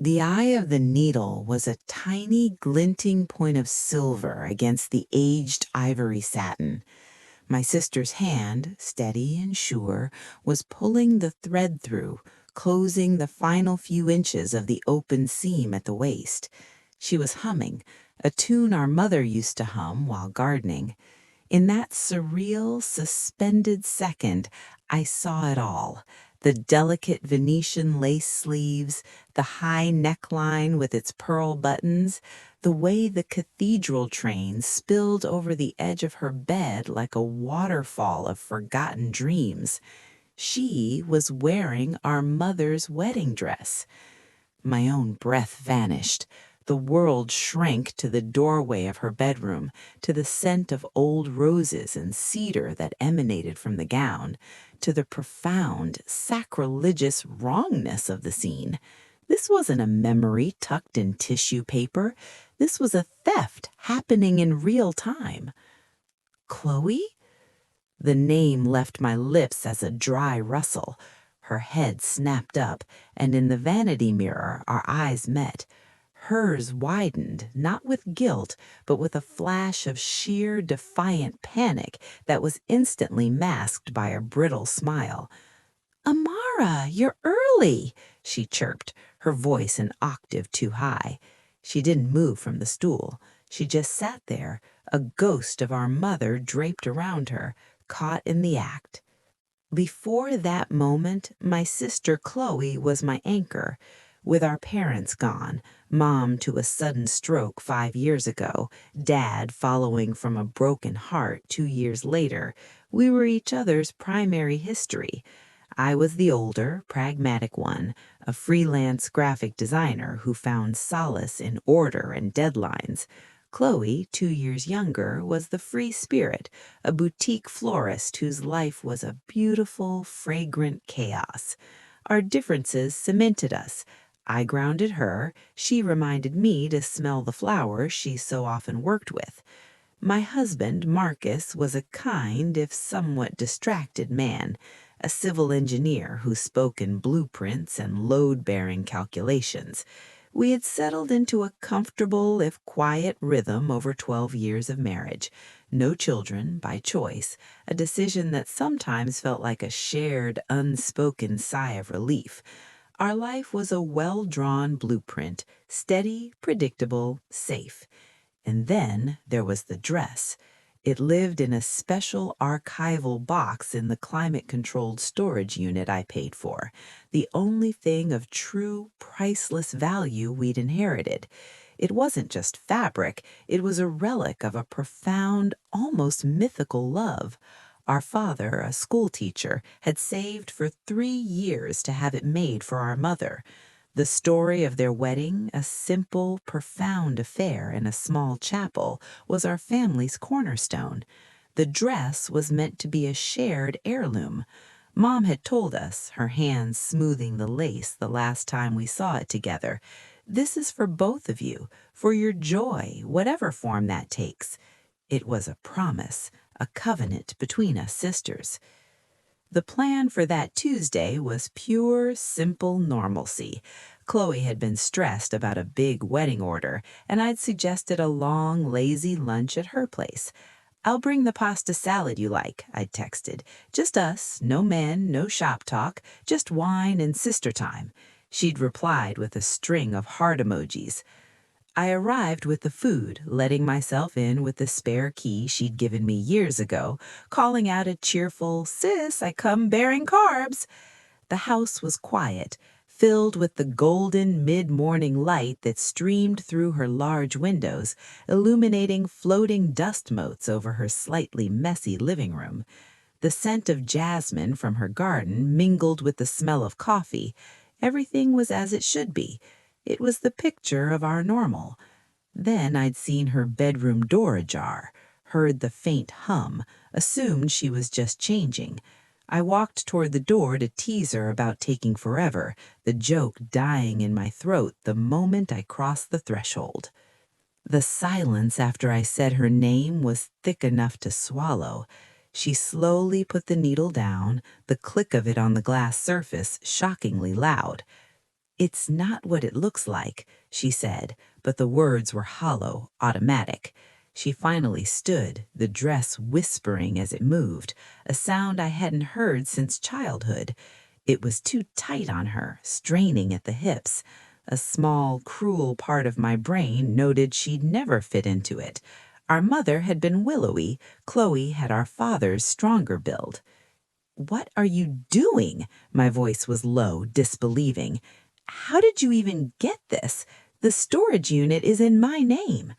The eye of the needle was a tiny glinting point of silver against the aged ivory satin. My sister's hand, steady and sure, was pulling the thread through, closing the final few inches of the open seam at the waist. She was humming, a tune our mother used to hum while gardening. In that surreal, suspended second, I saw it all. The delicate Venetian lace sleeves, the high neckline with its pearl buttons, the way the cathedral train spilled over the edge of her bed like a waterfall of forgotten dreams. She was wearing our mother's wedding dress. My own breath vanished. The world shrank to the doorway of her bedroom, to the scent of old roses and cedar that emanated from the gown, to the profound, sacrilegious wrongness of the scene. This wasn't a memory tucked in tissue paper. This was a theft happening in real time. Chloe? The name left my lips as a dry rustle. Her head snapped up, and in the vanity mirror our eyes met. Hers widened, not with guilt, but with a flash of sheer, defiant panic that was instantly masked by a brittle smile. "Amara, you're early," she chirped, her voice an octave too high. She didn't move from the stool. She just sat there, a ghost of our mother draped around her, caught in the act. Before that moment, my sister Chloe was my anchor. With our parents gone, Mom to a sudden stroke 5 years ago, Dad following from a broken heart 2 years later, we were each other's primary history. I was the older, pragmatic one, a freelance graphic designer who found solace in order and deadlines. Chloe, 2 years younger, was the free spirit, a boutique florist whose life was a beautiful, fragrant chaos. Our differences cemented us. I grounded her, she reminded me to smell the flowers she so often worked with. My husband, Marcus, was a kind, if somewhat distracted man, a civil engineer who spoke in blueprints and load-bearing calculations. We had settled into a comfortable, if quiet, rhythm over 12 years of marriage. No children, by choice, a decision that sometimes felt like a shared, unspoken sigh of relief. Our life was a well-drawn blueprint, steady, predictable, safe. And then there was the dress. It lived in a special archival box in the climate-controlled storage unit I paid for, the only thing of true, priceless value we'd inherited. It wasn't just fabric, it was a relic of a profound, almost mythical love. Our father, a schoolteacher, had saved for 3 years to have it made for our mother. The story of their wedding, a simple, profound affair in a small chapel, was our family's cornerstone. The dress was meant to be a shared heirloom. Mom had told us, her hands smoothing the lace the last time we saw it together, "This is for both of you, for your joy, whatever form that takes." It was a promise, a covenant between us sisters. The plan for that Tuesday was pure, simple normalcy. Chloe had been stressed about a big wedding order, and I'd suggested a long, lazy lunch at her place. "I'll bring the pasta salad you like," I'd texted. "Just us, no men, no shop talk, just wine and sister time." She'd replied with a string of heart emojis. I arrived with the food, letting myself in with the spare key she'd given me years ago, calling out a cheerful, "Sis, I come bearing carbs." The house was quiet, filled with the golden mid-morning light that streamed through her large windows, illuminating floating dust motes over her slightly messy living room. The scent of jasmine from her garden mingled with the smell of coffee. Everything was as it should be. It was the picture of our normal. Then I'd seen her bedroom door ajar, heard the faint hum, assumed she was just changing. I walked toward the door to tease her about taking forever, the joke dying in my throat the moment I crossed the threshold. The silence after I said her name was thick enough to swallow. She slowly put the needle down, the click of it on the glass surface shockingly loud. "It's not what it looks like," she said, but the words were hollow, automatic. She finally stood, the dress whispering as it moved, a sound I hadn't heard since childhood. It was too tight on her, straining at the hips. A small, cruel part of my brain noted she'd never fit into it. Our mother had been willowy. Chloe had our father's stronger build. "What are you doing?" My voice was low, disbelieving. "How did you even get this? The storage unit is in my name."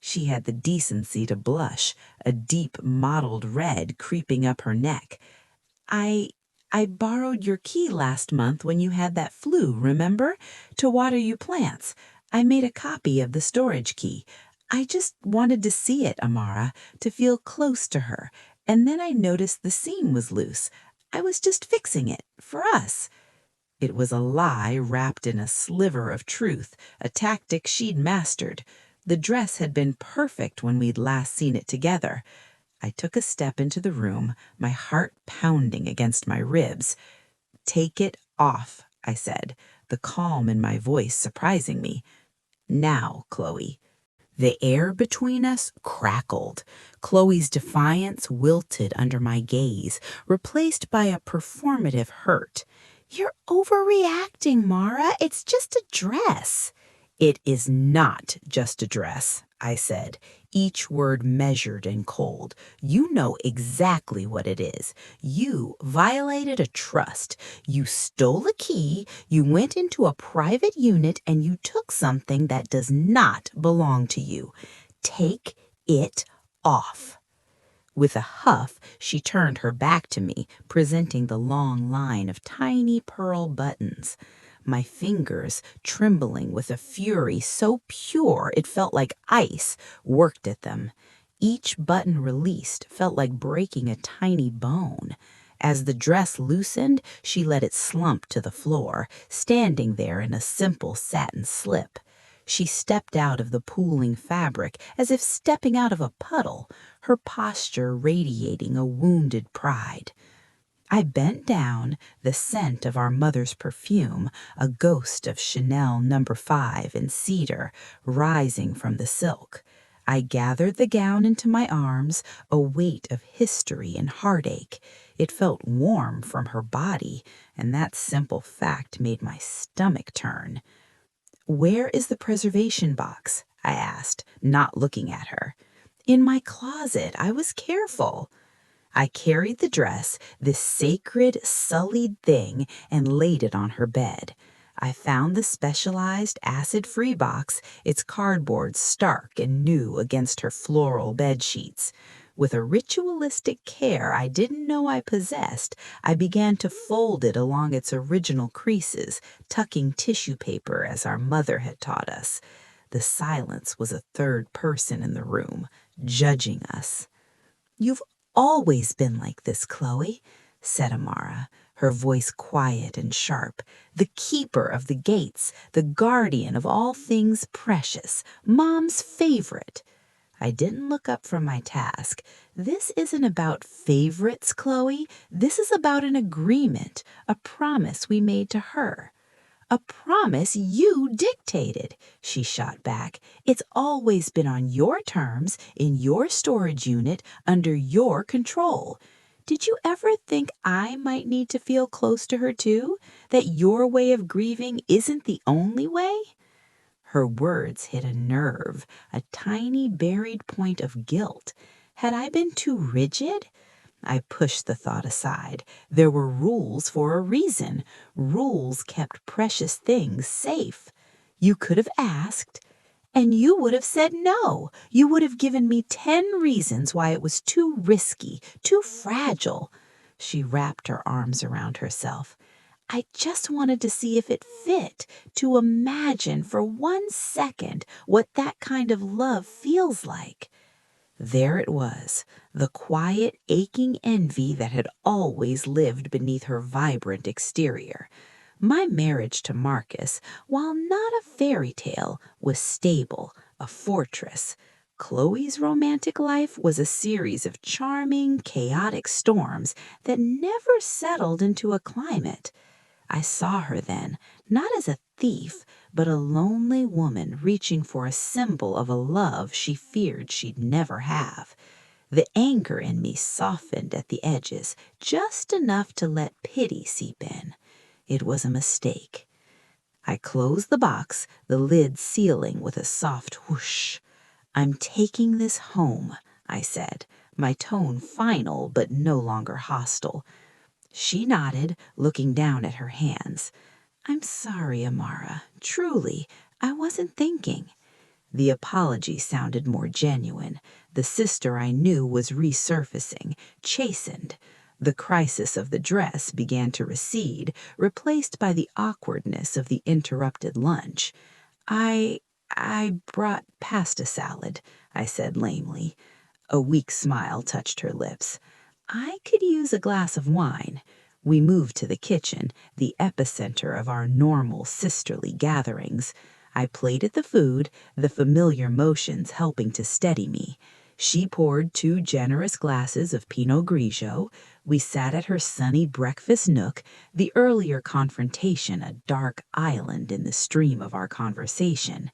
She had the decency to blush, a deep mottled red creeping up her neck. I I borrowed your key last month when you had that flu, remember? To water you plants. I made a copy of the storage key. I just wanted to see it, Amara, to feel close to her. And then I noticed the seam was loose. I was just fixing it, for us. It was a lie wrapped in a sliver of truth, a tactic she'd mastered. The dress had been perfect when we'd last seen it together. I took a step into the room, my heart pounding against my ribs. "Take it off," I said, the calm in my voice surprising me. "Now, Chloe." The air between us crackled. Chloe's defiance wilted under my gaze, replaced by a performative hurt. "You're overreacting, Mara. It's just a dress." "It is not just a dress," I said, each word measured and cold. "You know exactly what it is. You violated a trust. You stole a key, you went into a private unit, and you took something that does not belong to you. Take it off." With a huff, she turned her back to me, presenting the long line of tiny pearl buttons. My fingers, trembling with a fury so pure it felt like ice, worked at them. Each button released felt like breaking a tiny bone. As the dress loosened, she let it slump to the floor, standing there in a simple satin slip. She stepped out of the pooling fabric as if stepping out of a puddle, her posture radiating a wounded pride. I bent down, the scent of our mother's perfume, a ghost of Chanel No. 5 in cedar, rising from the silk. I gathered the gown into my arms, a weight of history and heartache. It felt warm from her body, and that simple fact made my stomach turn. "Where is the preservation box?" I asked, not looking at her. "In my closet. I was careful." I carried the dress, this sacred, sullied thing, and laid it on her bed. I found the specialized acid-free box, its cardboard stark and new against her floral bed sheets. With a ritualistic care I didn't know I possessed, I began to fold it along its original creases, tucking tissue paper as our mother had taught us. The silence was a third person in the room, judging us. "You've always been like this, Chloe," said Amara, her voice quiet and sharp. "The keeper of the gates, the guardian of all things precious, Mom's favorite." I didn't look up from my task. "This isn't about favorites, Chloe. This is about an agreement, a promise we made to her." "A promise you dictated," she shot back. "It's always been on your terms, in your storage unit, under your control. Did you ever think I might need to feel close to her too? That your way of grieving isn't the only way?" Her words hit a nerve, a tiny buried point of guilt. Had I been too rigid? I pushed the thought aside. There were rules for a reason. Rules kept precious things safe. You could have asked, and you would have said no. You would have given me 10 reasons why it was too risky, too fragile. She wrapped her arms around herself. I just wanted to see if it fit, to imagine for 1 second what that kind of love feels like. There it was, the quiet, aching envy that had always lived beneath her vibrant exterior. My marriage to Marcus, while not a fairy tale, was stable, a fortress. Chloe's romantic life was a series of charming, chaotic storms that never settled into a climate. I saw her then, not as a thief, but a lonely woman reaching for a symbol of a love she feared she'd never have. The anger in me softened at the edges, just enough to let pity seep in. It was a mistake. I closed the box, the lid sealing with a soft whoosh. "I'm taking this home," I said, my tone final but no longer hostile. She nodded, looking down at her hands. "I'm sorry, Amara. Truly, I wasn't thinking." The apology sounded more genuine. The sister I knew was resurfacing, chastened. The crisis of the dress began to recede, replaced by the awkwardness of the interrupted lunch. I brought pasta salad," I said lamely. A weak smile touched her lips. "I could use a glass of wine." We moved to the kitchen, the epicenter of our normal sisterly gatherings. I plated the food, the familiar motions helping to steady me. She poured 2 generous glasses of Pinot Grigio. We sat at her sunny breakfast nook, the earlier confrontation a dark island in the stream of our conversation.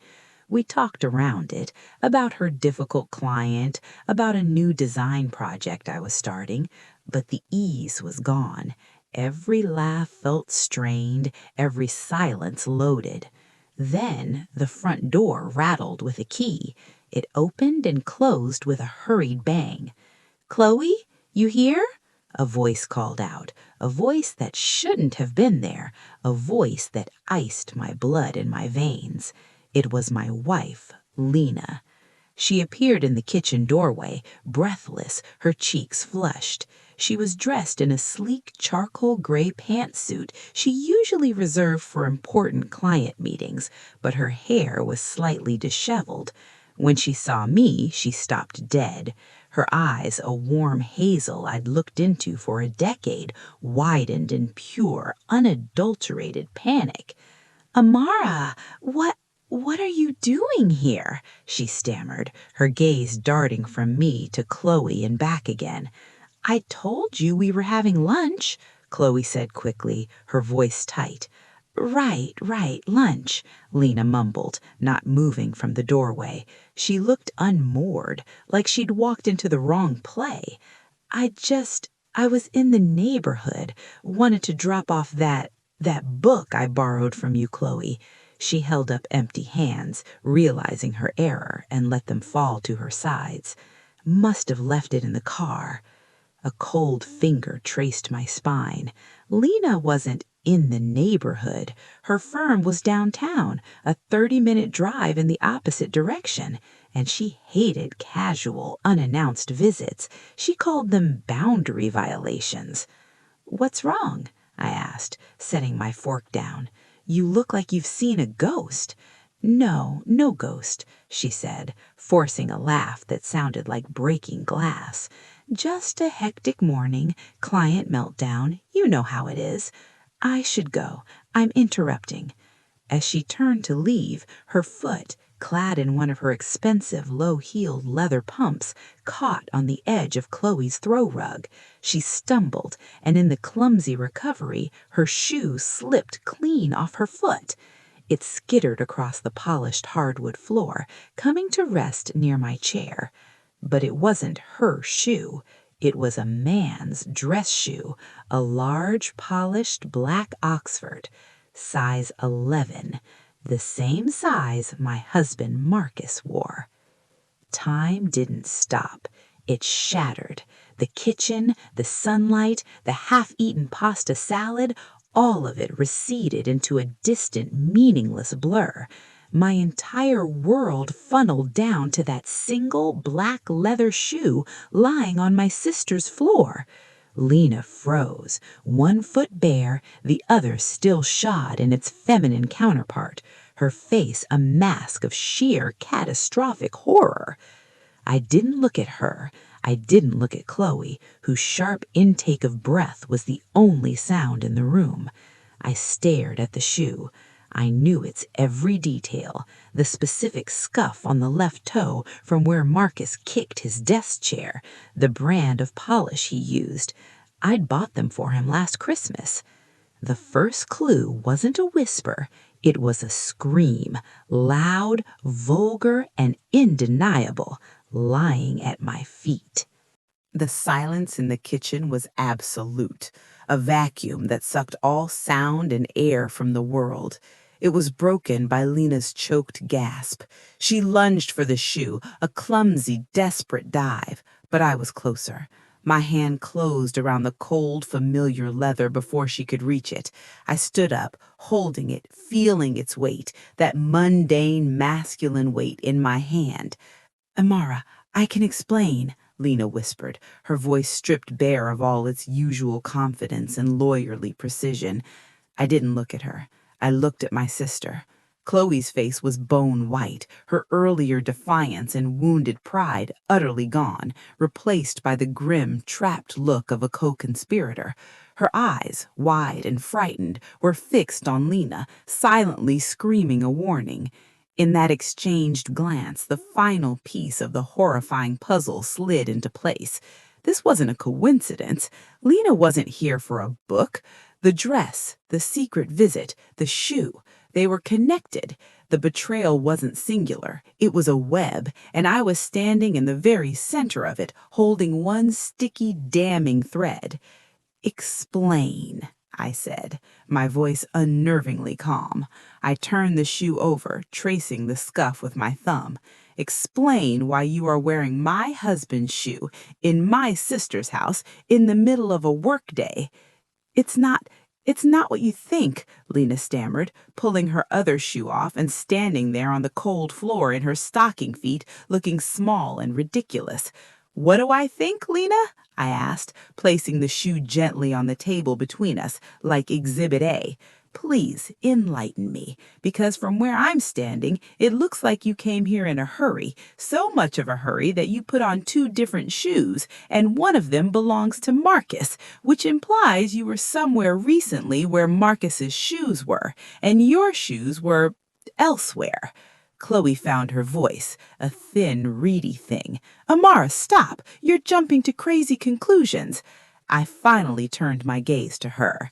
We talked around it, about her difficult client, about a new design project I was starting, but the ease was gone. Every laugh felt strained, every silence loaded. Then the front door rattled with a key. It opened and closed with a hurried bang. "Chloe, you here?" A voice called out, a voice that shouldn't have been there, a voice that iced my blood in my veins. It was my wife, Lena. She appeared in the kitchen doorway, breathless, her cheeks flushed. She was dressed in a sleek charcoal gray pantsuit she usually reserved for important client meetings, but her hair was slightly disheveled. When she saw me, she stopped dead. Her eyes, a warm hazel I'd looked into for a decade, widened in pure, unadulterated panic. "Amara, what are you doing here?" she stammered, her gaze darting from me to Chloe and back again. "I told you we were having lunch," Chloe said quickly, her voice tight. Right, lunch," Lena mumbled, not moving from the doorway. She looked unmoored, like she'd walked into the wrong play. I was in the neighborhood, wanted to drop off that book I borrowed from you, Chloe." She held up empty hands, realizing her error, and let them fall to her sides. "Must have left it in the car." A cold finger traced my spine. Lena wasn't in the neighborhood. Her firm was downtown, a 30-minute drive in the opposite direction, and she hated casual, unannounced visits. She called them boundary violations. "What's wrong?" I asked, setting my fork down. "You look like you've seen a ghost." No ghost," she said, forcing a laugh that sounded like breaking glass. "Just a hectic morning, client meltdown, you know how it is. I should go. I'm interrupting." As she turned to leave, her foot, clad in one of her expensive low-heeled leather pumps, caught on the edge of Chloe's throw rug. She stumbled, and in the clumsy recovery, her shoe slipped clean off her foot. It skittered across the polished hardwood floor, coming to rest near my chair. But it wasn't her shoe. It was a man's dress shoe, a large, polished black Oxford, size 11, the same size my husband Marcus wore. Time didn't stop. It shattered. The kitchen, the sunlight, the half-eaten pasta salad, all of it receded into a distant, meaningless blur. My entire world funneled down to that single black leather shoe lying on my sister's floor. Lena froze, one foot bare, the other still shod in its feminine counterpart, her face a mask of sheer catastrophic horror. I didn't look at her. I didn't look at Chloe, whose sharp intake of breath was the only sound in the room. I stared at the shoe. I knew its every detail, the specific scuff on the left toe from where Marcus kicked his desk chair, the brand of polish he used. I'd bought them for him last Christmas. The first clue wasn't a whisper. It was a scream, loud, vulgar, and undeniable, lying at my feet. The silence in the kitchen was absolute, a vacuum that sucked all sound and air from the world. It was broken by Lena's choked gasp. She lunged for the shoe, a clumsy, desperate dive, but I was closer. My hand closed around the cold, familiar leather before she could reach it. I stood up, holding it, feeling its weight, that mundane, masculine weight in my hand. "Amara, I can explain," Lena whispered, her voice stripped bare of all its usual confidence and lawyerly precision. I didn't look at her. I looked at my sister. Chloe's face was bone white, her earlier defiance and wounded pride utterly gone, replaced by the grim, trapped look of a co-conspirator. Her eyes, wide and frightened, were fixed on Lena, silently screaming a warning. In that exchanged glance, the final piece of the horrifying puzzle slid into place. This wasn't a coincidence. Lena wasn't here for a book. The dress, the secret visit, the shoe, they were connected. The betrayal wasn't singular. It was a web, and I was standing in the very center of it, holding one sticky, damning thread. "Explain," I said, my voice unnervingly calm. I turned the shoe over, tracing the scuff with my thumb. "Explain why you are wearing my husband's shoe in my sister's house in the middle of a workday." It's not what you think," Lena stammered, pulling her other shoe off and standing there on the cold floor in her stocking feet, looking small and ridiculous. "What do I think, Lena?" I asked, placing the shoe gently on the table between us, like Exhibit A. "Please enlighten me, because from where I'm standing, it looks like you came here in a hurry, so much of a hurry that you put on 2 different shoes, and one of them belongs to Marcus, which implies you were somewhere recently where Marcus's shoes were, and your shoes were elsewhere." Chloe found her voice, a thin, reedy thing. "Amara, stop! You're jumping to crazy conclusions." I finally turned my gaze to her.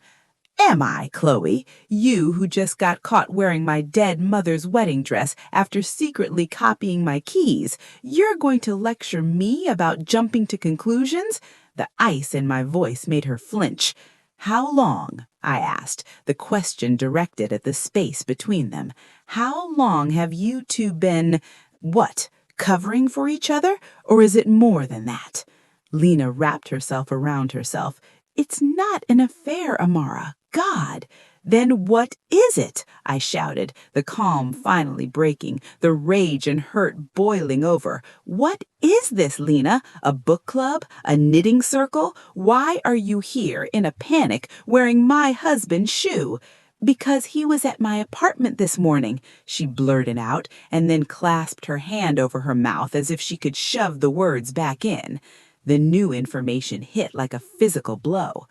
"Am I, Chloe? You who just got caught wearing my dead mother's wedding dress after secretly copying my keys. You're going to lecture me about jumping to conclusions?" The ice in my voice made her flinch. "How long?" I asked, the question directed at the space between them. "How long have you two been, what, covering for each other? Or is it more than that?" Lena wrapped herself around herself. "It's not an affair, Amara. God!" "Then what is it?" I shouted, the calm finally breaking, the rage and hurt boiling over. "What is this, Lena? A book club? A knitting circle? Why are you here in a panic wearing my husband's shoe?" "Because he was at my apartment this morning," she blurted out, and then clasped her hand over her mouth as if she could shove the words back in. The new information hit like a physical blow.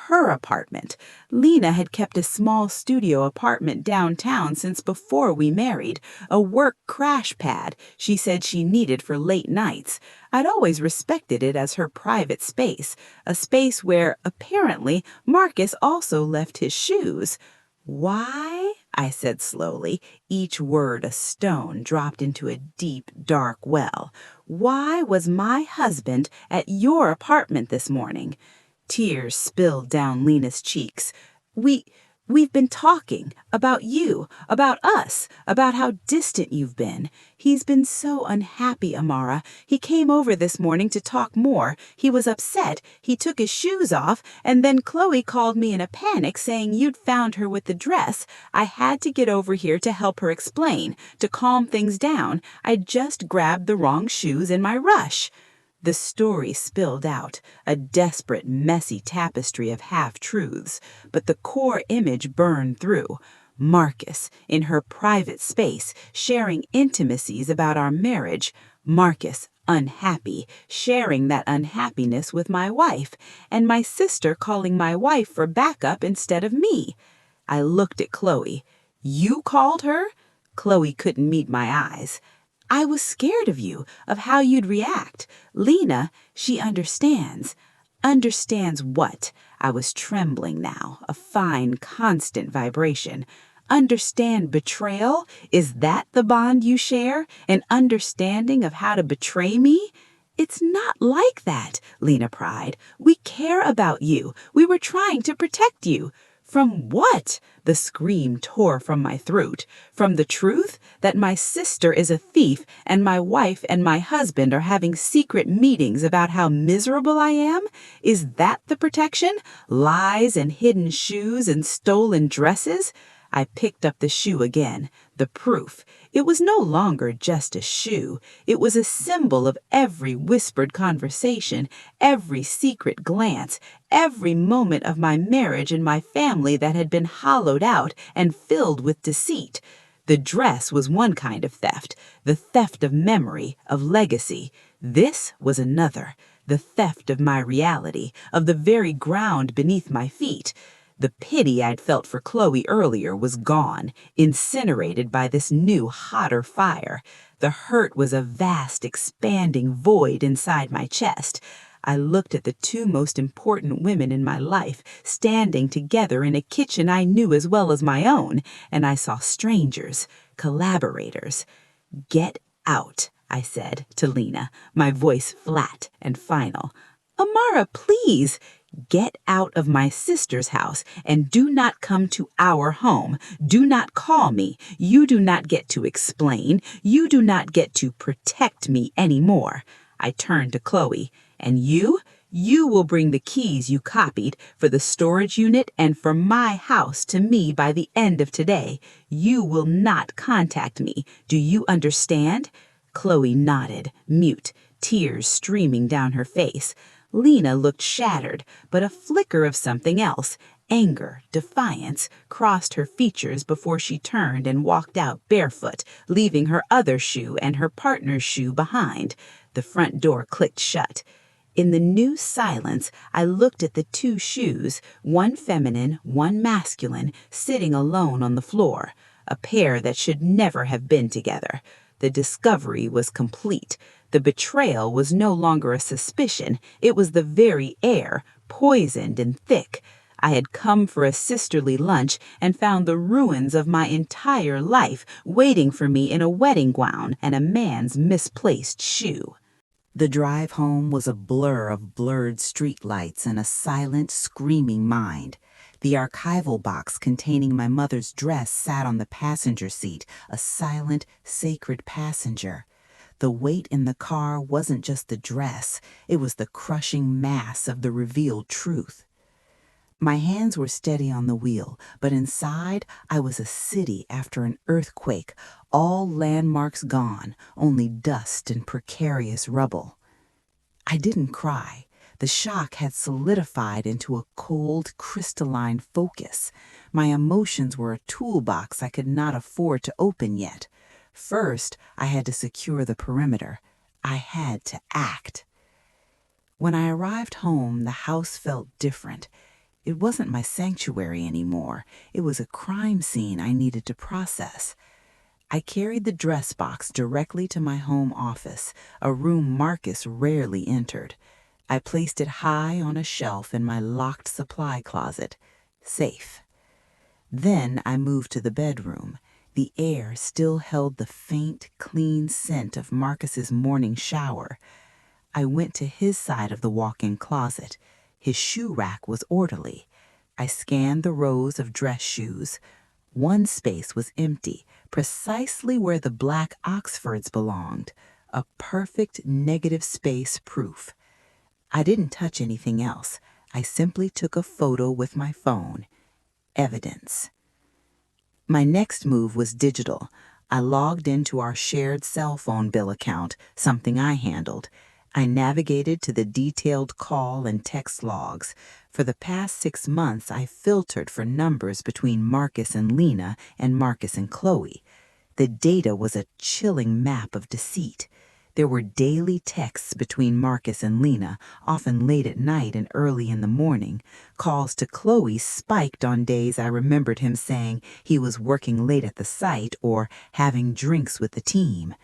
Her apartment. Lena had kept a small studio apartment downtown since before we married, a work crash pad she said she needed for late nights. I'd always respected it as her private space, a space where, apparently, Marcus also left his shoes. "Why?" I said slowly, each word a stone dropped into a deep, dark well. "Why was my husband at your apartment this morning?" Tears spilled down Lena's cheeks. We've been talking about you, about us, about how distant you've been. He's been so unhappy, Amara. He came over this morning to talk more. He was upset. He took his shoes off, and then Chloe called me in a panic saying you'd found her with the dress. I had to get over here to help her explain, to calm things down. I just grabbed the wrong shoes in my rush." The story spilled out, a desperate, messy tapestry of half-truths, but the core image burned through. Marcus, in her private space, sharing intimacies about our marriage. Marcus, unhappy, sharing that unhappiness with my wife, and my sister calling my wife for backup instead of me. I looked at Chloe. "You called her?" Chloe couldn't meet my eyes. "I was scared of you, of how you'd react. Lena, she understands." "Understands what?" I was trembling now, a fine, constant vibration. understand betrayal? Is that the bond you share? An understanding of how to betray me? It's not like that, Lena cried. We care about you. We were trying to protect you. From what? The scream tore from my throat. From the truth that my sister is a thief and my wife and my husband are having secret meetings about how miserable I am? Is that the protection? Lies and hidden shoes and stolen dresses? I picked up the shoe again, the proof. It was no longer just a shoe. It was a symbol of every whispered conversation, every secret glance, every moment of my marriage and my family that had been hollowed out and filled with deceit. The dress was one kind of theft, the theft of memory, of legacy. This was another, the theft of my reality, of the very ground beneath my feet. The pity I'd felt for Chloe earlier was gone, incinerated by this new, hotter fire. The hurt was a vast, expanding void inside my chest. I looked at the two most important women in my life, standing together in a kitchen I knew as well as my own, and I saw strangers, collaborators. Get out, I said to Lena, my voice flat and final. Amara, please. Get out of my sister's house and do not come to our home. Do not call me. You do not get to explain. You do not get to protect me anymore. I turned to Chloe. And you will bring the keys you copied for the storage unit and for my house to me by the end of today. You will not contact me. Do you understand? Chloe nodded, mute, tears streaming down her face. Lena looked shattered, but a flicker of something else, anger, defiance, crossed her features before she turned and walked out barefoot, leaving her other shoe and her partner's shoe behind. The front door clicked shut. In the new silence, I looked at the two shoes, one feminine, one masculine, sitting alone on the floor, a pair that should never have been together. The discovery was complete. The betrayal was no longer a suspicion. It was the very air, poisoned and thick. I had come for a sisterly lunch and found the ruins of my entire life waiting for me in a wedding gown and a man's misplaced shoe. The drive home was a blur of blurred streetlights and a silent, screaming mind. The archival box containing my mother's dress sat on the passenger seat, a silent, sacred passenger. The weight in the car wasn't just the dress, it was the crushing mass of the revealed truth. My hands were steady on the wheel, but inside I was a city after an earthquake, all landmarks gone, only dust and precarious rubble. I didn't cry. The shock had solidified into a cold, crystalline focus. My emotions were a toolbox I could not afford to open yet. First, I had to secure the perimeter. I had to act. When I arrived home, the house felt different. It wasn't my sanctuary anymore. It was a crime scene I needed to process. I carried the dress box directly to my home office, a room Marcus rarely entered. I placed it high on a shelf in my locked supply closet. Safe. Then I moved to the bedroom. The air still held the faint, clean scent of Marcus's morning shower. I went to his side of the walk-in closet. His shoe rack was orderly. I scanned the rows of dress shoes. One space was empty, precisely where the black Oxfords belonged, a perfect negative space proof. I didn't touch anything else. I simply took a photo with my phone. Evidence. My next move was digital. I logged into our shared cell phone bill account, something I handled. I navigated to the detailed call and text logs. For the past 6 months, I filtered for numbers between Marcus and Lena and Marcus and Chloe. The data was a chilling map of deceit. There were daily texts between Marcus and Lena, often late at night and early in the morning. Calls to Chloe spiked on days I remembered him saying he was working late at the site or having drinks with the team.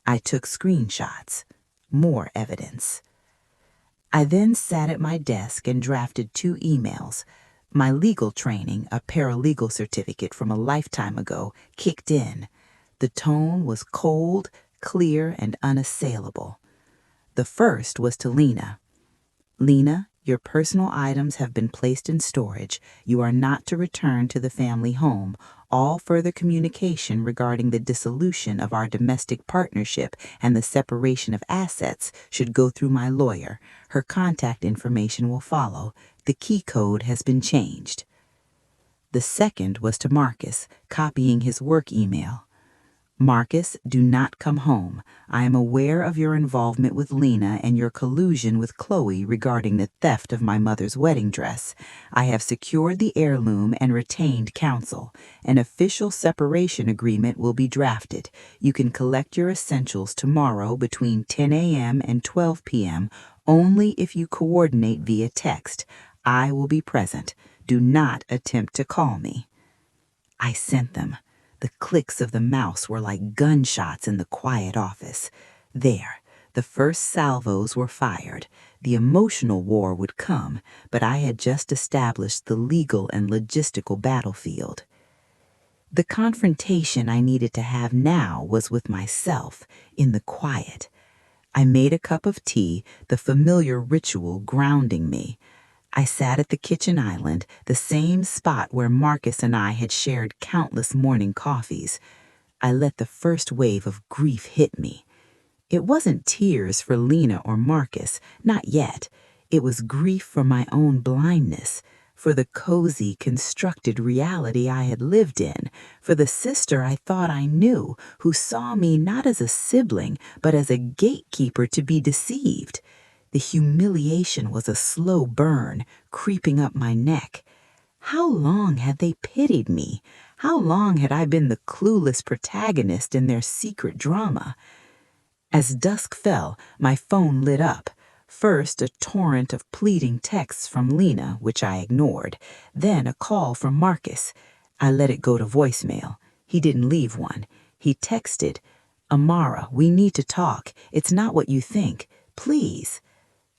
I took screenshots. More evidence. I then sat at my desk and drafted 2 emails. My legal training, a paralegal certificate from a lifetime ago, kicked in. The tone was cold, clear, and unassailable. The first was to Lena. Lena, your personal items have been placed in storage. You are not to return to the family home. All further communication regarding the dissolution of our domestic partnership and the separation of assets should go through my lawyer. Her contact information will follow. The key code has been changed. The second was to Marcus, copying his work email. Marcus, do not come home. I am aware of your involvement with Lena and your collusion with Chloe regarding the theft of my mother's wedding dress. I have secured the heirloom and retained counsel. An official separation agreement will be drafted. You can collect your essentials tomorrow between 10 a.m. and 12 p.m. only if you coordinate via text. I will be present. Do not attempt to call me. I sent them. The clicks of the mouse were like gunshots in the quiet office. There, the first salvos were fired. The emotional war would come, but I had just established the legal and logistical battlefield. The confrontation I needed to have now was with myself, in the quiet. I made a cup of tea, the familiar ritual grounding me. I sat at the kitchen island, the same spot where Marcus and I had shared countless morning coffees. I let the first wave of grief hit me. It wasn't tears for Lena or Marcus, not yet. It was grief for my own blindness, for the cozy, constructed reality I had lived in, for the sister I thought I knew, who saw me not as a sibling, but as a gatekeeper to be deceived. The humiliation was a slow burn, creeping up my neck. How long had they pitied me? How long had I been the clueless protagonist in their secret drama? As dusk fell, my phone lit up. First, a torrent of pleading texts from Lena, which I ignored. Then a call from Marcus. I let it go to voicemail. He didn't leave one. He texted, "Amara, we need to talk. It's not what you think. Please."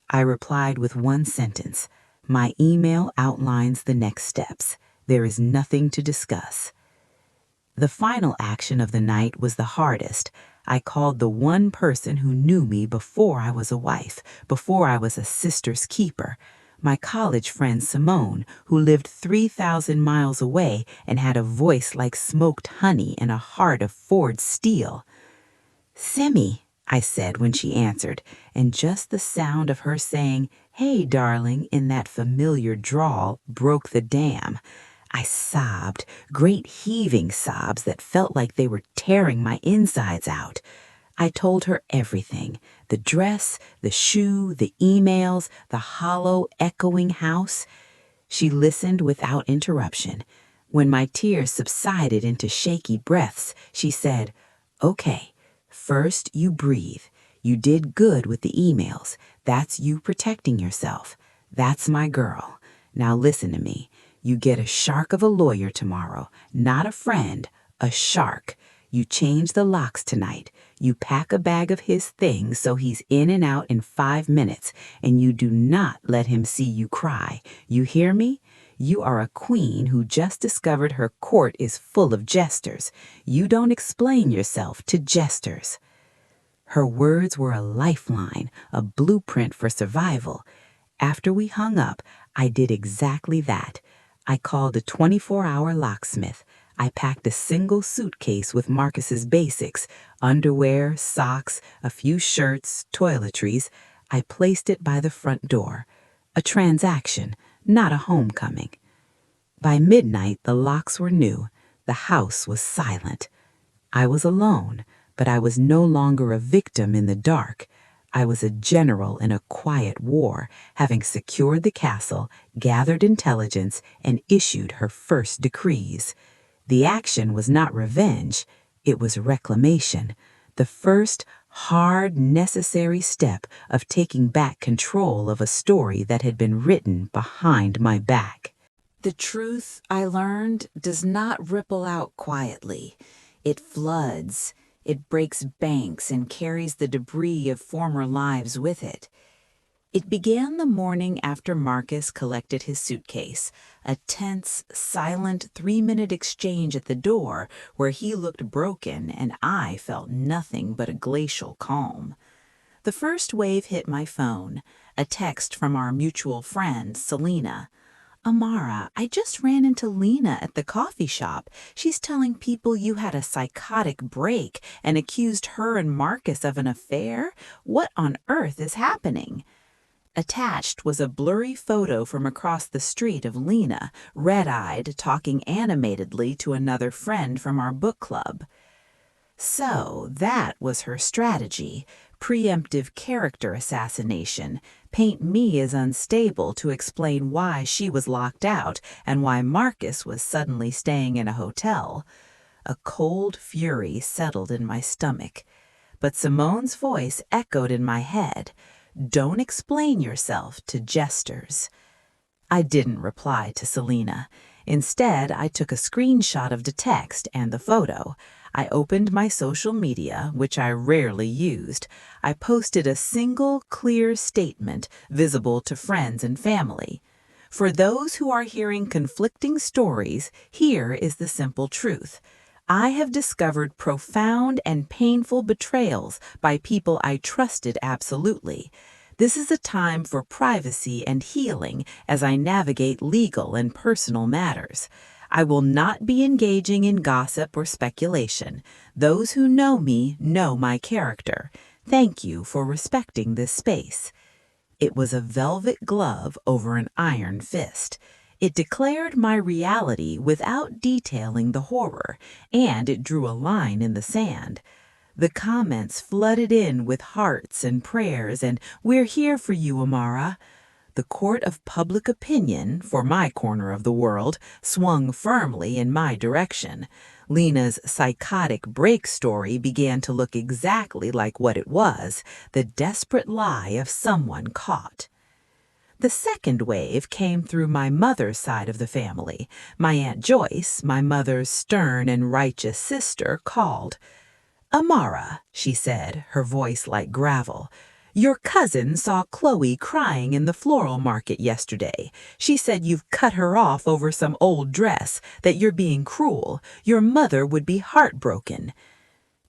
I replied with one sentence. My email outlines the next steps. There is nothing to discuss. The final action of the night was the hardest. I called the one person who knew me before I was a wife, before I was a sister's keeper. My college friend Simone, who lived 3,000 miles away and had a voice like smoked honey and a heart of forged steel. "Simi," I said when she answered, and just the sound of her saying, "Hey, darling," in that familiar drawl broke the dam. I sobbed, great heaving sobs that felt like they were tearing my insides out. I told her everything, the dress, the shoe, the emails, the hollow, echoing house. She listened without interruption. When my tears subsided into shaky breaths, she said, "Okay. First, you breathe. You did good with the emails. That's you protecting yourself. That's my girl. Now listen to me. You get a shark of a lawyer tomorrow, not a friend, a shark. You change the locks tonight. You pack a bag of his things so he's in and out in 5 minutes, and you do not let him see you cry. You hear me? You are a queen who just discovered her court is full of jesters. You don't explain yourself to jesters." Her words were a lifeline, a blueprint for survival. After we hung up, I did exactly that. I called a 24-hour locksmith. I packed a single suitcase with Marcus's basics, underwear, socks, a few shirts, toiletries. I placed it by the front door. A transaction, not a homecoming. By midnight, the locks were new. The house was silent. I was alone, but I was no longer a victim in the dark. I was a general in a quiet war, having secured the castle, gathered intelligence, and issued her first decrees. The action was not revenge, it was reclamation. The first hard, necessary step of taking back control of a story that had been written behind my back. The truth, I learned, does not ripple out quietly. It floods. It breaks banks and carries the debris of former lives with it. It began the morning after Marcus collected his suitcase, a tense, silent 3-minute exchange at the door where he looked broken and I felt nothing but a glacial calm. The first wave hit my phone, a text from our mutual friend, Selena. Amara, I just ran into Lena at the coffee shop. She's telling people you had a psychotic break and accused her and Marcus of an affair. What on earth is happening? Attached was a blurry photo from across the street of Lena, red-eyed, talking animatedly to another friend from our book club. So that was her strategy, preemptive character assassination, paint me as unstable to explain why she was locked out and why Marcus was suddenly staying in a hotel. A cold fury settled in my stomach, but Simone's voice echoed in my head. Don't explain yourself to jesters. I didn't reply to Selena. Instead, I took a screenshot of the text and the photo. I opened my social media, which I rarely used. I posted a single, clear statement visible to friends and family. For those who are hearing conflicting stories, here is the simple truth. I have discovered profound and painful betrayals by people I trusted absolutely. This is a time for privacy and healing as I navigate legal and personal matters. I will not be engaging in gossip or speculation. Those who know me know my character. Thank you for respecting this space. It was a velvet glove over an iron fist. It declared my reality without detailing the horror, and it drew a line in the sand. The comments flooded in with hearts and prayers and "We're here for you, Amara." The court of public opinion, for my corner of the world, swung firmly in my direction. Lena's psychotic break story began to look exactly like what it was, the desperate lie of someone caught. The second wave came through my mother's side of the family. My Aunt Joyce, my mother's stern and righteous sister, called. "Amara," she said, her voice like gravel, "your cousin saw Chloe crying in the floral market yesterday. She said you've cut her off over some old dress, that you're being cruel. Your mother would be heartbroken."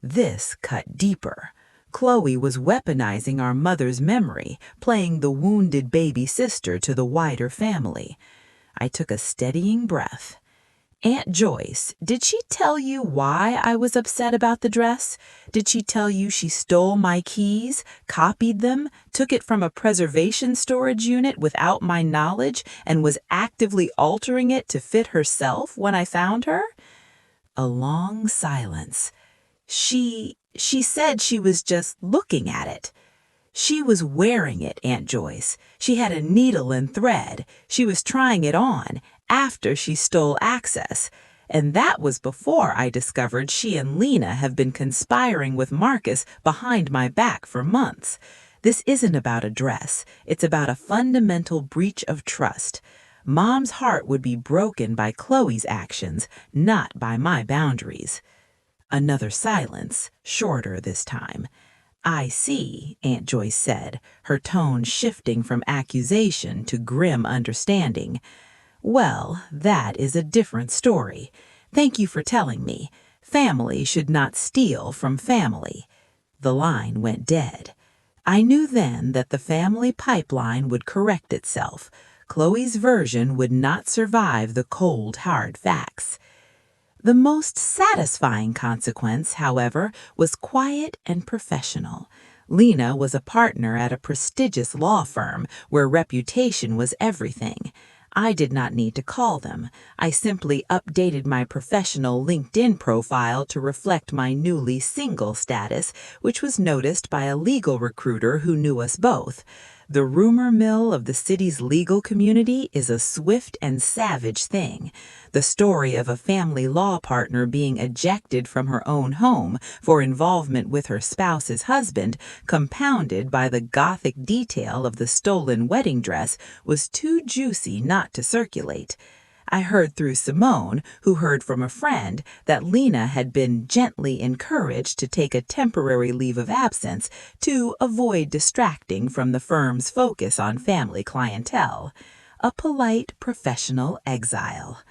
This cut deeper. Chloe was weaponizing our mother's memory, playing the wounded baby sister to the wider family. I took a steadying breath. "Aunt Joyce, did she tell you why I was upset about the dress? Did she tell you she stole my keys, copied them, took it from a preservation storage unit without my knowledge, and was actively altering it to fit herself when I found her?" A long silence. She said she was just looking at it. "She was wearing it, Aunt Joyce. She had a needle and thread. She was trying it on after she stole access. And that was before I discovered she and Lena have been conspiring with Marcus behind my back for months. This isn't about a dress. It's about a fundamental breach of trust. Mom's heart would be broken by Chloe's actions, not by my boundaries." Another silence, shorter this time. "I see," Aunt Joyce said, her tone shifting from accusation to grim understanding. "Well, that is a different story. Thank you for telling me. Family should not steal from family." The line went dead. I knew then that the family pipeline would correct itself. Chloe's version would not survive the cold, hard facts. The most satisfying consequence, however, was quiet and professional. Lena was a partner at a prestigious law firm where reputation was everything. I did not need to call them. I simply updated my professional LinkedIn profile to reflect my newly single status, which was noticed by a legal recruiter who knew us both. The rumor mill of the city's legal community is a swift and savage thing. The story of a family law partner being ejected from her own home for involvement with her spouse's husband, compounded by the gothic detail of the stolen wedding dress, was too juicy not to circulate. I heard through Simone, who heard from a friend, that Lena had been gently encouraged to take a temporary leave of absence to avoid distracting from the firm's focus on family clientele. A polite professional exile.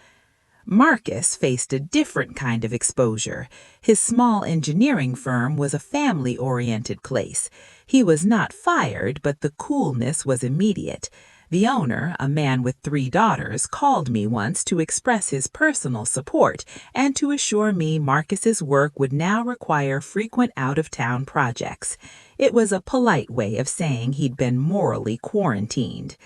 Marcus faced a different kind of exposure. His small engineering firm was a family-oriented place. He was not fired, but the coolness was immediate. The owner, a man with 3 daughters, called me once to express his personal support and to assure me Marcus's work would now require frequent out-of-town projects. It was a polite way of saying he'd been morally quarantined.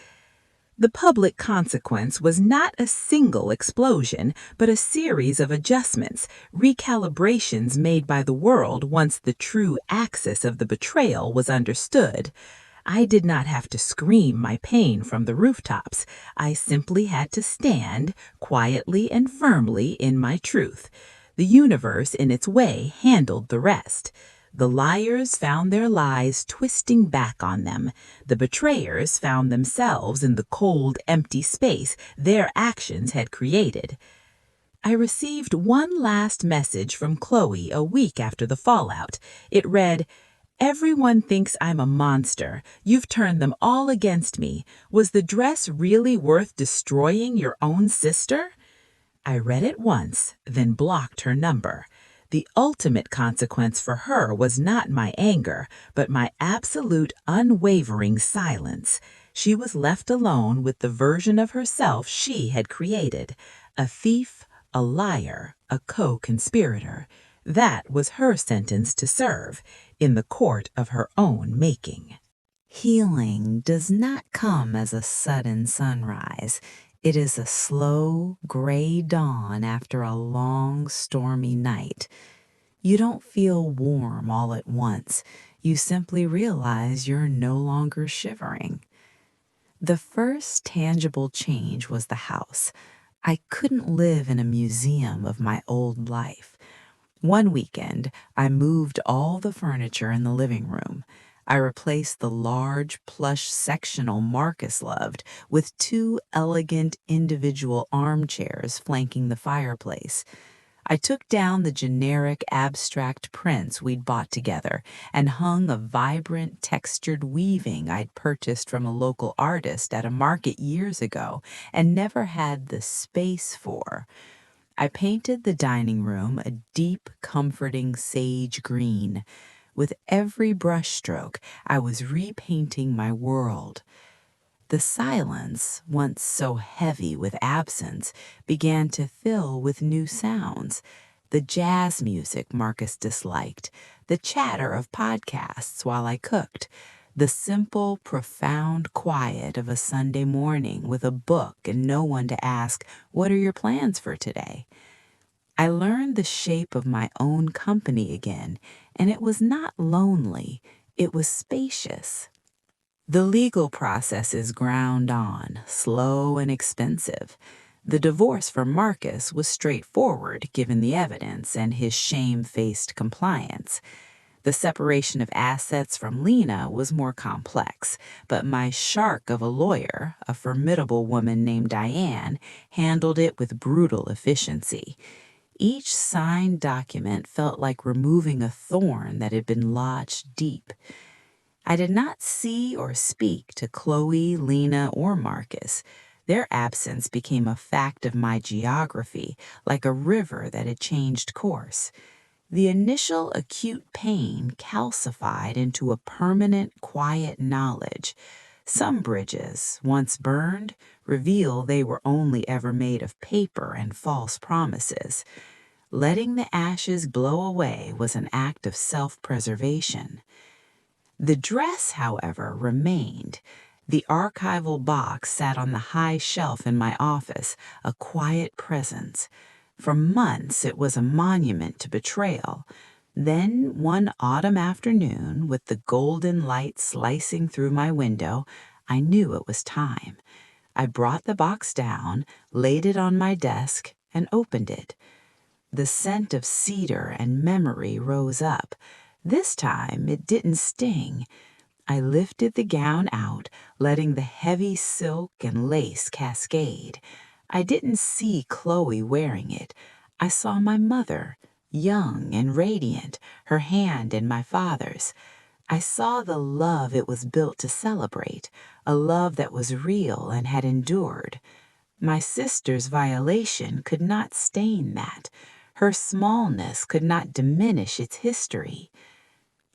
The public consequence was not a single explosion, but a series of adjustments, recalibrations made by the world once the true axis of the betrayal was understood. I did not have to scream my pain from the rooftops. I simply had to stand, quietly and firmly, in my truth. The universe, in its way, handled the rest. The liars found their lies twisting back on them. The betrayers found themselves in the cold, empty space their actions had created. I received one last message from Chloe a week after the fallout. It read, "Everyone thinks I'm a monster. You've turned them all against me. Was the dress really worth destroying your own sister?" I read it once, then blocked her number. The ultimate consequence for her was not my anger, but my absolute unwavering silence. She was left alone with the version of herself she had created. A thief, a liar, a co-conspirator. That was her sentence to serve, in the court of her own making. Healing does not come as a sudden sunrise. It is a slow, gray dawn after a long, stormy night. You don't feel warm all at once. You simply realize you're no longer shivering. The first tangible change was the house. I couldn't live in a museum of my old life. One weekend, I moved all the furniture in the living room. I replaced the large, plush sectional Marcus loved with 2 elegant individual armchairs flanking the fireplace. I took down the generic abstract prints we'd bought together and hung a vibrant textured weaving I'd purchased from a local artist at a market years ago and never had the space for. I painted the dining room a deep, comforting sage green. With every brushstroke, I was repainting my world. The silence, once so heavy with absence, began to fill with new sounds. The jazz music Marcus disliked, the chatter of podcasts while I cooked, the simple, profound quiet of a Sunday morning with a book and no one to ask, "What are your plans for today?" I learned the shape of my own company again, and it was not lonely, it was spacious. The legal processes ground on, slow and expensive. The divorce for Marcus was straightforward given the evidence and his shame-faced compliance. The separation of assets from Lena was more complex, but my shark of a lawyer, a formidable woman named Diane, handled it with brutal efficiency. Each signed document felt like removing a thorn that had been lodged deep. I did not see or speak to Chloe, Lena, or Marcus. Their absence became a fact of my geography, like a river that had changed course. The initial acute pain calcified into a permanent, quiet knowledge. Some bridges, once burned, reveal they were only ever made of paper and false promises. Letting the ashes blow away was an act of self-preservation. The dress, however, remained. The archival box sat on the high shelf in my office, a quiet presence. For months it was a monument to betrayal. Then, one autumn afternoon, with the golden light slicing through my window, I knew it was time. I brought the box down, laid it on my desk, and opened it. The scent of cedar and memory rose up. This time it didn't sting. I lifted the gown out, letting the heavy silk and lace cascade. I didn't see Chloe wearing it. I saw my mother, young and radiant, her hand in my father's. I saw the love it was built to celebrate, a love that was real and had endured. My sister's violation could not stain that. Her smallness could not diminish its history.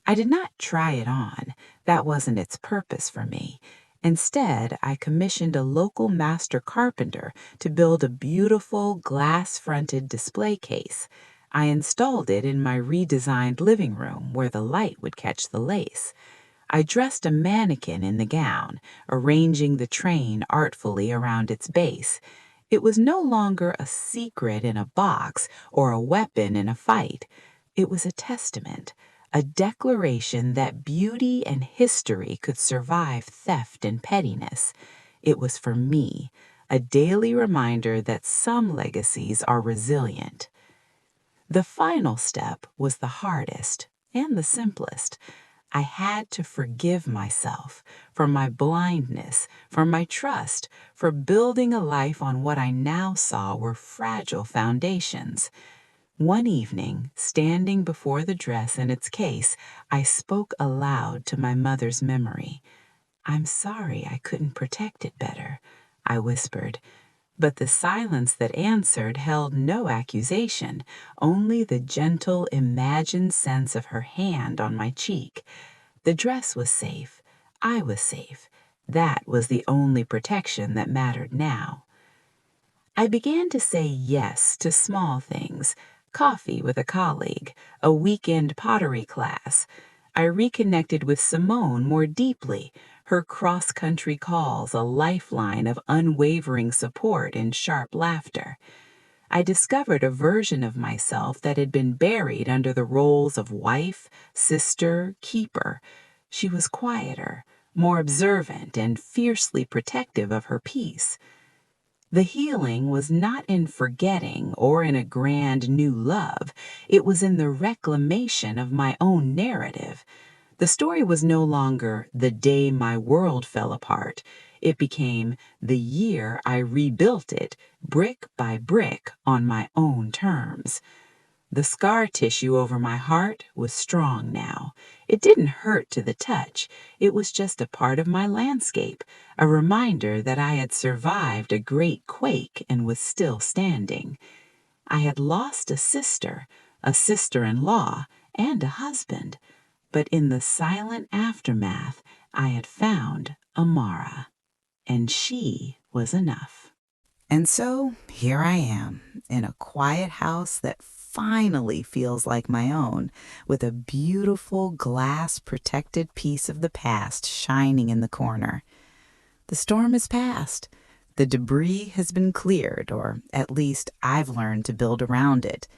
I did not try it on. That wasn't its purpose for me. Instead, I commissioned a local master carpenter to build a beautiful glass-fronted display case. I installed it in my redesigned living room where the light would catch the lace. I dressed a mannequin in the gown, arranging the train artfully around its base. It was no longer a secret in a box or a weapon in a fight. It was a testament, a declaration that beauty and history could survive theft and pettiness. It was for me, a daily reminder that some legacies are resilient. The final step was the hardest and the simplest. I had to forgive myself for my blindness, for my trust, for building a life on what I now saw were fragile foundations. One evening, standing before the dress in its case, I spoke aloud to my mother's memory. "I'm sorry I couldn't protect it better," I whispered. But the silence that answered held no accusation, only the gentle, imagined sense of her hand on my cheek. The dress was safe. I was safe. That was the only protection that mattered now. I began to say yes to small things: coffee with a colleague, a weekend pottery class. I reconnected with Simone more deeply, her cross-country calls a lifeline of unwavering support and sharp laughter. I discovered a version of myself that had been buried under the roles of wife, sister, keeper. She was quieter, more observant, and fiercely protective of her peace. The healing was not in forgetting or in a grand new love. It was in the reclamation of my own narrative. The story was no longer the day my world fell apart. It became the year I rebuilt it, brick by brick, on my own terms. The scar tissue over my heart was strong now. It didn't hurt to the touch. It was just a part of my landscape, a reminder that I had survived a great quake and was still standing. I had lost a sister-in-law, and a husband. But in the silent aftermath, I had found Amara, and she was enough. And so here I am, in a quiet house that finally feels like my own, with a beautiful glass-protected piece of the past shining in the corner. The storm has passed. The debris has been cleared, or at least I've learned to build around it.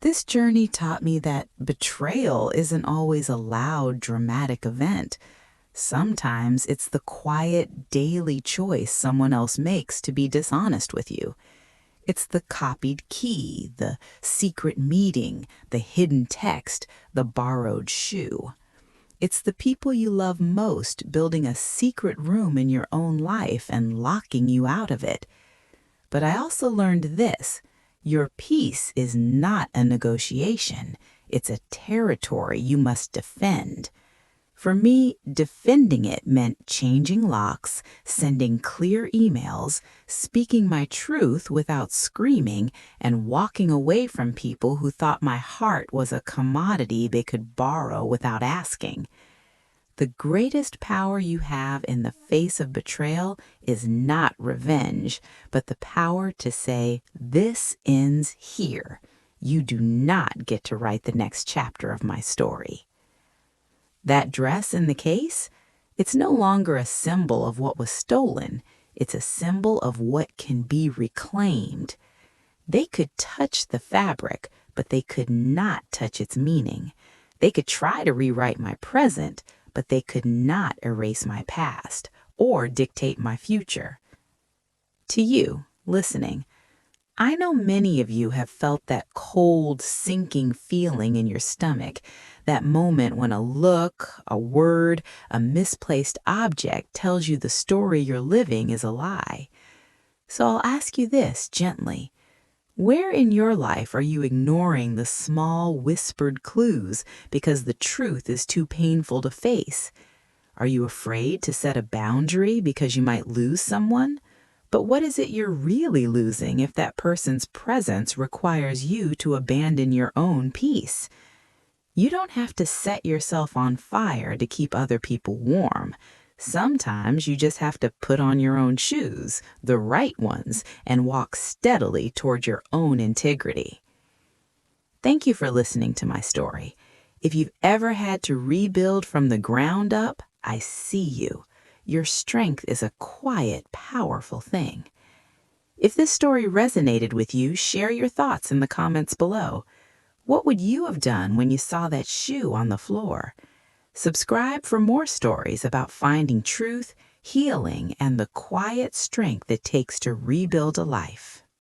This journey taught me that betrayal isn't always a loud, dramatic event. Sometimes it's the quiet, daily choice someone else makes to be dishonest with you. It's the copied key, the secret meeting, the hidden text, the borrowed shoe. It's the people you love most building a secret room in your own life and locking you out of it. But I also learned this: your peace is not a negotiation. It's a territory you must defend. For me, defending it meant changing locks, sending clear emails, speaking my truth without screaming, and walking away from people who thought my heart was a commodity they could borrow without asking. The greatest power you have in the face of betrayal is not revenge, but the power to say, "This ends here. You do not get to write the next chapter of my story." That dress in the case, it's no longer a symbol of what was stolen. It's a symbol of what can be reclaimed. They could touch the fabric, but they could not touch its meaning. They could try to rewrite my present, but they could not erase my past or dictate my future. To you, listening, I know many of you have felt that cold, sinking feeling in your stomach, that moment when a look, a word, a misplaced object tells you the story you're living is a lie. So I'll ask you this gently. Where in your life are you ignoring the small whispered clues because the truth is too painful to face? Are you afraid to set a boundary because you might lose someone? But what is it you're really losing if that person's presence requires you to abandon your own peace? You don't have to set yourself on fire to keep other people warm. Sometimes you just have to put on your own shoes, the right ones, and walk steadily toward your own integrity. Thank you for listening to my story. If you've ever had to rebuild from the ground up, I see you. Your strength is a quiet, powerful thing. If this story resonated with you, share your thoughts in the comments below. What would you have done when you saw that shoe on the floor? Subscribe for more stories about finding truth, healing, and the quiet strength it takes to rebuild a life.